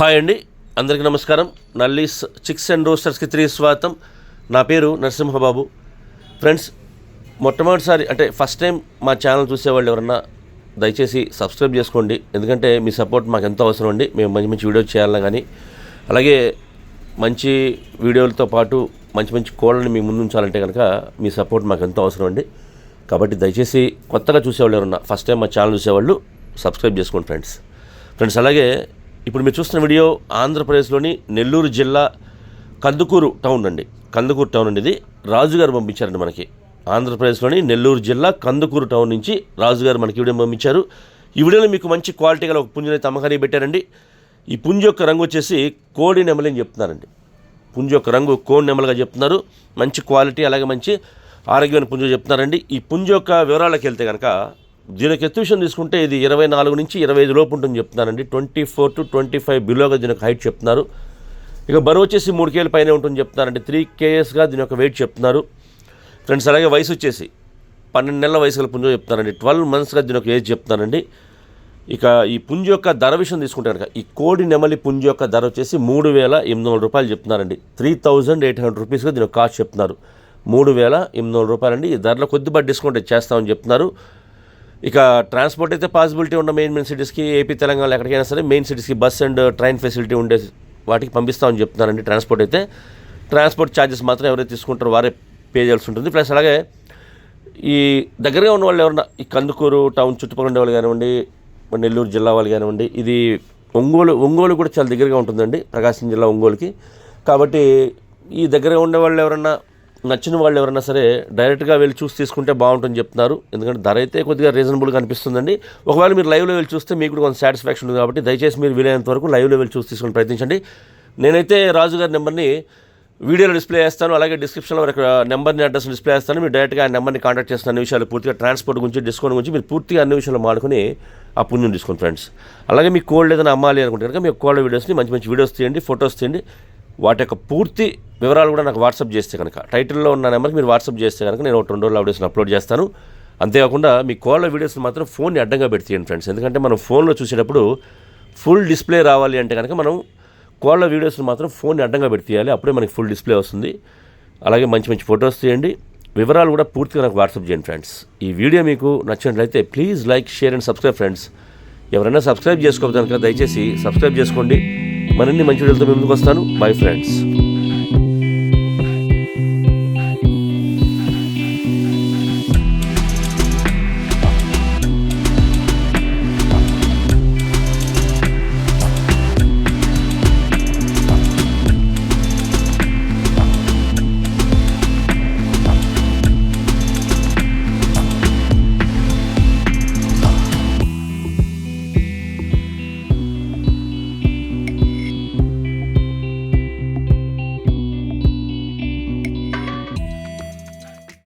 Hi అండి, అందరికీ నమస్కారం. నల్లీస్ చిక్స్ అండ్ రోస్టర్స్కి తిరిగి స్వాగతం. నా పేరు నరసింహబాబు. ఫ్రెండ్స్, మొట్టమొదటిసారి అంటే ఫస్ట్ టైం మా ఛానల్ చూసేవాళ్ళు ఎవరన్నా దయచేసి సబ్స్క్రైబ్ చేసుకోండి. ఎందుకంటే మీ సపోర్ట్ మాకు ఎంతో అవసరం అండి. మేము మంచి మంచి వీడియోలు చేయాలన్నా కానీ, అలాగే మంచి వీడియోలతో పాటు మంచి మంచి కోళ్ళని మీ ముందు ఉంచాలంటే కనుక మీ సపోర్ట్ మాకు ఎంతో అవసరం అండి. కాబట్టి దయచేసి కొత్తగా చూసేవాళ్ళు ఎవరన్నా ఫస్ట్ టైం మా ఛానల్ చూసేవాళ్ళు సబ్స్క్రైబ్ చేసుకోండి ఫ్రెండ్స్. అలాగే ఇప్పుడు మీరు చూస్తున్న వీడియో ఆంధ్రప్రదేశ్లోని నెల్లూరు జిల్లా కందుకూరు టౌన్ అండి. ఇది రాజుగారు పంపించారండి మనకి. ఆంధ్రప్రదేశ్లోని నెల్లూరు జిల్లా కందుకూరు టౌన్ నుంచి రాజుగారు మనకి వీడియో పంపించారు. ఈ వీడియోలో మీకు మంచి క్వాలిటీ గల ఒక పుంజుని అమ్మకానికి పెట్టారండి. ఈ పుంజు యొక్క రంగు వచ్చేసి కోడి నెమలి అని చెప్తున్నారండి. పుంజు యొక్క రంగు కోడి నెమలుగా చెప్తున్నారు. మంచి క్వాలిటీ, అలాగే మంచి ఆరోగ్యమైన పుంజు చెప్తున్నారండి. ఈ పుంజు యొక్క వివరాలకు వెళ్తే కనుక దీనికి ఎత్తు విషయం తీసుకుంటే ఇది 24 నుంచి 25 లోపు ఉంటుంది చెప్తున్నారండి. 24 to 25 బిలోగా దీనికి హైట్ చెప్తున్నారు. ఇక బరువు వచ్చేసి 3 kg పైనే ఉంటుంది చెప్తున్నారండి. 3 kgsగా దీని యొక్క వెయిట్ చెప్తున్నారు ఫ్రెండ్స్. అలాగే వయసు వచ్చేసి 12 నెలల వయసు గల పుంజు చెప్తున్నారండి. 12 monthsగా దీని యొక్క ఏజ్ చెప్తున్నారండి. ఇక ఈ పుంజు యొక్క ధర విషయం తీసుకుంటే కనుక ఈ కోడి నెమలి పుంజు యొక్క ధర వచ్చేసి 3,800 రూపాయలు చెప్తున్నారండి. 3,800 రూపీస్గా దీని యొక్క కాస్ట్ చెప్తున్నారు. 3,800 రూపాయలండి. ఈ ధరలో కొద్దిపాటి డిస్కౌంట్ చేస్తామని చెప్తున్నారు. ఇక ట్రాన్స్పోర్ట్ అయితే పాసిబిలిటీ ఉన్న మెయిన్ సిటీస్కి, ఏపీ తెలంగాణలో ఎక్కడికైనా సరే మెయిన్ సిటీస్కి బస్ అండ్ ట్రైన్ ఫెసిలిటీ ఉండే వాటికి పంపిస్తామని చెప్తున్నారండి. ట్రాన్స్పోర్ట్ ఛార్జెస్ మాత్రం ఎవరైతే తీసుకుంటారో వారే పే చేయాల్సి ఉంటుంది. ప్లస్ అలాగే ఈ దగ్గరగా ఉన్న వాళ్ళు ఎవరన్నా ఈ కందుకూరు టౌన్ చుట్టుపక్కల ఉండే వాళ్ళు కానివ్వండి, నెల్లూరు జిల్లా వాళ్ళు కానివ్వండి, ఇది ఒంగోలు కూడా చాలా దగ్గరగా ఉంటుందండి, ప్రకాశం జిల్లా ఒంగోలుకి. కాబట్టి ఈ దగ్గరగా ఉండే వాళ్ళు ఎవరన్నా, నచ్చిన వాళ్ళు ఎవరైనా సరే డైరెక్ట్గా వెళ్ళి చూసి తీసుకుంటే బాగుంటుందని చెప్తున్నారు. ఎందుకంటే ధర అయితే కొద్దిగా రీజనబుల్గా అనిపిస్తుందండి. ఒకవేళ మీరు లైవ్లో వెళ్ళి చూస్తే మీకు కూడా కొంత సాటిస్ఫాక్షన్ ఉంది. కాబట్టి దయచేసి మీరు వీలైనంత వరకు లైవ్లో వెళ్ళి చూసి తీసుకుని ప్రయత్నించండి. నేనైతే రాజుగారి నెంబర్ని వీడియోలో డిస్ప్లే చేస్తాను, అలాగే డిస్క్రిప్షన్లో నెంబర్ని అడ్రస్ డిస్ప్లే చేస్తాను. మీరు డైరెక్ట్గా ఆ నెంబర్ని కాంటాక్ట్ చేస్తున్న అన్ని విషయాలు పూర్తిగా ట్రాన్స్పోర్ట్ గురించి, డిస్కౌంట్ గురించి మీరు పూర్తిగా అన్ని విషయాలు మాడుకుని ఆ పుణ్యం తీసుకోండి ఫ్రెండ్స్. అలాగే మీ కోల్డ్ ఏదైనా అమ్మాలి అనుకుంటే కనుక మీ కోల్డ్ వీడియోస్ని మంచి మంచి వీడియోస్ తీయండి, ఫొటోస్ తీయండి. వాటి యొక్క పూర్తి వివరాలు కూడా నాకు వాట్సాప్ చేస్తే కనుక, టైటిల్లో ఉన్న నెంబర్కి మీరు వాట్సాప్ చేస్తే కనుక నేను 2 రోజుల వీడియోస్ని అప్లోడ్ చేస్తాను. అంతేకాకుండా మీ కోళ్ళ వీడియోస్ని మాత్రం ఫోన్ని అడ్డంగా పెడితేయండి ఫ్రెండ్స్. ఎందుకంటే మనం ఫోన్లో చూసేటప్పుడు ఫుల్ డిస్ప్లే రావాలి అంటే కనుక మనం కోళ్ళ వీడియోస్ని మాత్రం ఫోన్ని అడ్డంగా పెడితేయాలి. అప్పుడే మనకి ఫుల్ డిస్ప్లే వస్తుంది. అలాగే మంచి మంచి ఫొటోస్ తీయండి, వివరాలు కూడా పూర్తిగా నాకు వాట్సాప్ చేయండి ఫ్రెండ్స్. ఈ వీడియో మీకు నచ్చినట్లయితే please like, share and subscribe friends. ఎవరైనా సబ్స్క్రైబ్ చేసుకోకపోతే కనుక దయచేసి సబ్స్క్రైబ్ చేసుకోండి. మరిన్ని మంచి వీడియోలతో ముందుకు వస్తాను. Bye friends.